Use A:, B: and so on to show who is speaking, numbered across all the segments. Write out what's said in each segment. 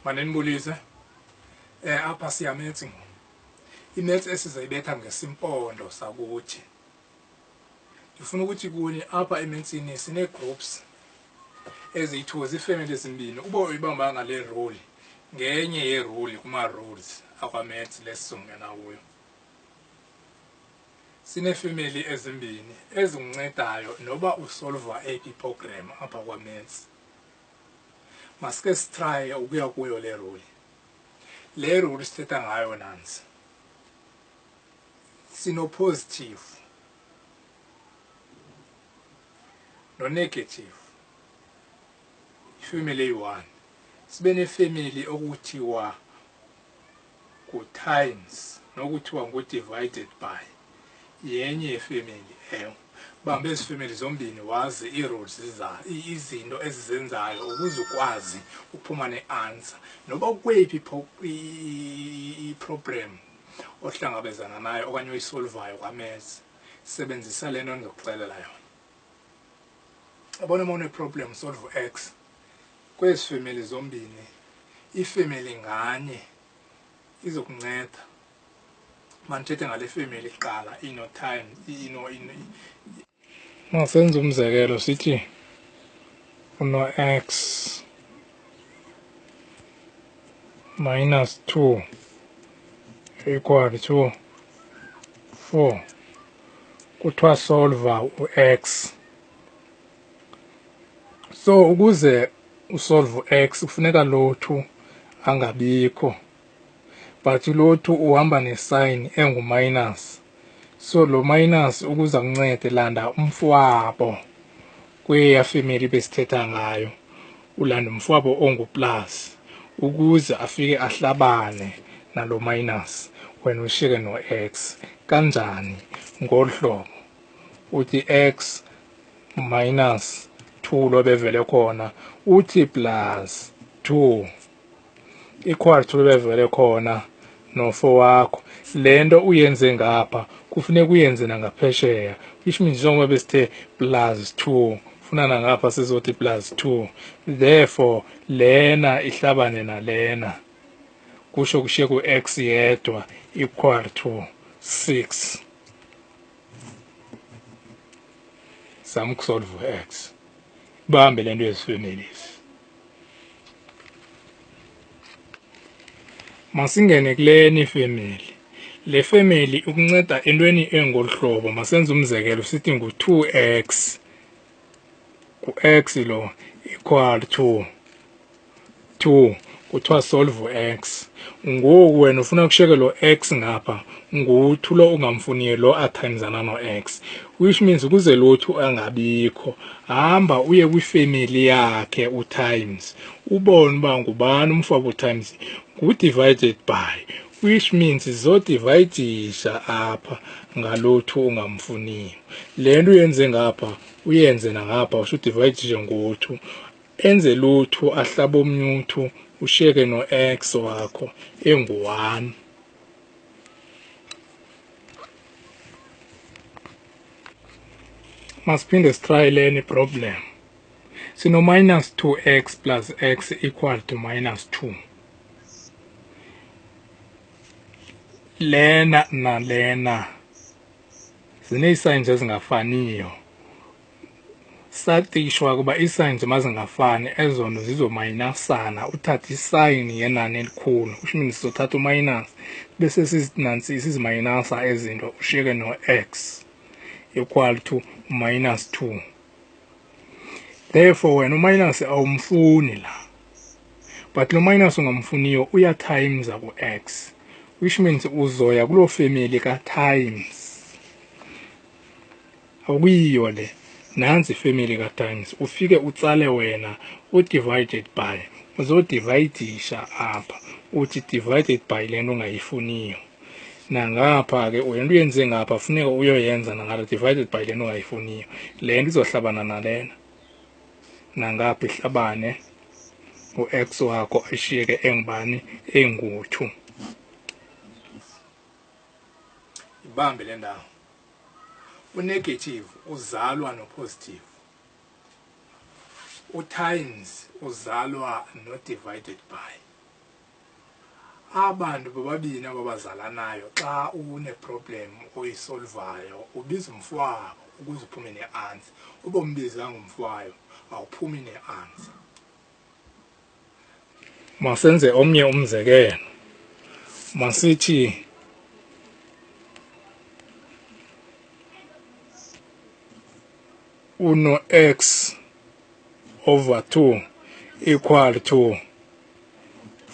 A: Manenibulise apha siyamethi imethi esizayibetha ngesimpondo sakuthi ngifuna ukuthi kuni apha emethini sine groups eziyi-2 zifamily ezimbini ube uyibamba ngale rule ngenye ye rule kuma rules akwamethi lesizongena kuyo sine family ezimbini ezincedayo noba usolve AP program apha kwamethi masike sitry ukuya kuyo le rule sithetha ngayo nansi sino positive no negative family 1 sibe ne family okuthiwa ku times nokuthiwa ngu divided by yenye family bamba ezi family zombini wazi i-rules izinto ezizenzayo ukuze ukwazi uphuma ne-answer noba kweyiphi i-problem ohlangabezana nayo okanye oyisolvayo kwamezi sebenzisa lento endizokuxelela yona abona mona problem solve x kwezi family zombini ifamily nganye izokunceda manithethe ngale family iqala ino time masenze umzekelo sithi uno x minus 2 equal to 4 kuthiwa solve u-x so ukuze usolve x kufuneka lothu angabikho but lothu uhamba nesign engu-minus so lo minus ukuza kuncede landa umfwabo kweya family besithetha ngayo ulanda umfwabo ongu-plus ukuze afike ahlabane nalo minus wena ushiyeke no-x kanjani ngolu hlobo uthi x minus 2 lo bevele khona uthi plus 2 equal to bevele khona no4 wakho lento uyenze ngapha kufuneka uyenze nangaphesheya which means njengoba besithe plus 2 funa nangapha sizothi plus 2 therefore lena ihlabane nalena kusho kushiye ku-x yedwa equal to 6 zama ukusolve x bambe lento yezifamilies masingene kuleni family le family ukunceda entweni engoluhlobo masenze umzekelo sithi ngu-2x ku-x lo equal to 2 kuthiwa solve x ngoku wena ufuna kushiyeke lo x ngapha ngu-2 lo ungamfuniyo lo atimesana no-x which means ukuze lothu angabikho hamba uye kwifamily yakhe u-times ubone uba ngubani umfabo times ngu-divided by which means zodivayidisha apha ngalothu ungamfuniyo le nto uyenze ngapha uyenze nangapha usudivayidishe ngo-2 enze lothu ahlaba omnye u-2 ushiyeke no-x wakho engu-1 masiphinde sitry leni problem sino minus 2x plus x equal to minus 2 lena nalena zine-signs ezingafaniyo satishwa kuba ii-signs mazingafani ezona zizomayinasana uthathe i-sign yenani elikhulu which means sizothatha u-minus bese sizimayinasa ezinto ushiyeke no-x equal to minus 2 therefore wena u-minus awumfuni la but lo minus ungamfuniyo uyatimesa ku-x which means uzoya kuloo family ka-times akuyiyo le nansi ifamily ka-times ufike utsale wena u-divided by uzodivayidisha apha uthi divided by le nto ungayifuniyo nangapha ke wena uyenze ngapha funeka uyoyenza nangala divided by le nto ungayifuniyo le nto izohlabana nalena nangapha ihlabane u-x wakho ashiyeke engubani engu-2 ibambe le ndawo u-negative uzalwa no-positive u-times uzalwa no-divided by abantu bobabini ababazalanayo xa uneproblem oyisolvayo ubiza umfowabo ukuze uphume ne-answer. Uba umbizanga umfowabo awuphumi ne-answer. Masenze omnye umzekelo. Masithi uno x over 2 equal to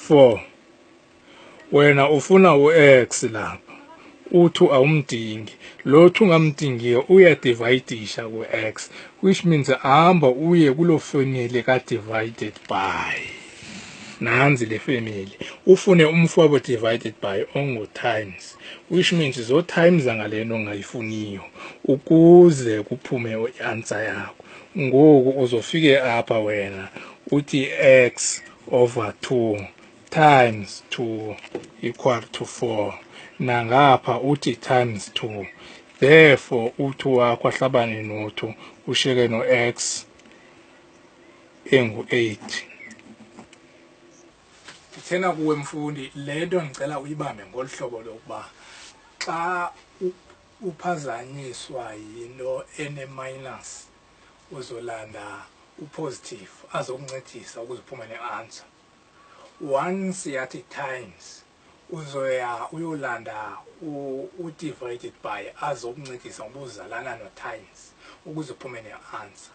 A: 4. Wena ufuna u-x lapha, u-2 awumdingi. Lo 2 ungamdingiyo uyadivayidisha ku-x, which means hamba uye kuloo family ka-divided by. Nanzi le family. Ufune umfowabo divided by ongu-times, which means zo times angalento ongayifuniyo ukuze kuphume i-answer yakho. Ngoku uzofike apha wena uthi x over 2 times 2 equal to 4. Nangapha uthi times 2. Therefore u2 wakho ahlabane no2 ushiyeke no-x engu-8. Ndithena kuwe mfundi, le nto ndicela uyibambe ngolu hlobo lokuba xa uphazanyiswa yinto ene-minus uzolanda upositive azokuncedisa ukuze uphume ne-answer. Once yathi times uzoya uyolanda u-divided by azokuncedisa ngoba uzalana no-times ukuze uphume ne-answer.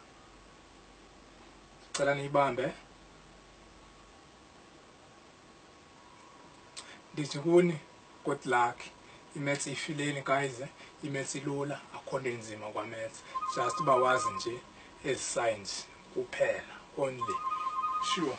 A: Ndicela niyibambe. Ndithi kuni good luck. I-maths ifileni guys, i-maths ilula, akho nto enzima kwa-maths, just uba wazi nje ezi signs kuphela only. Sure.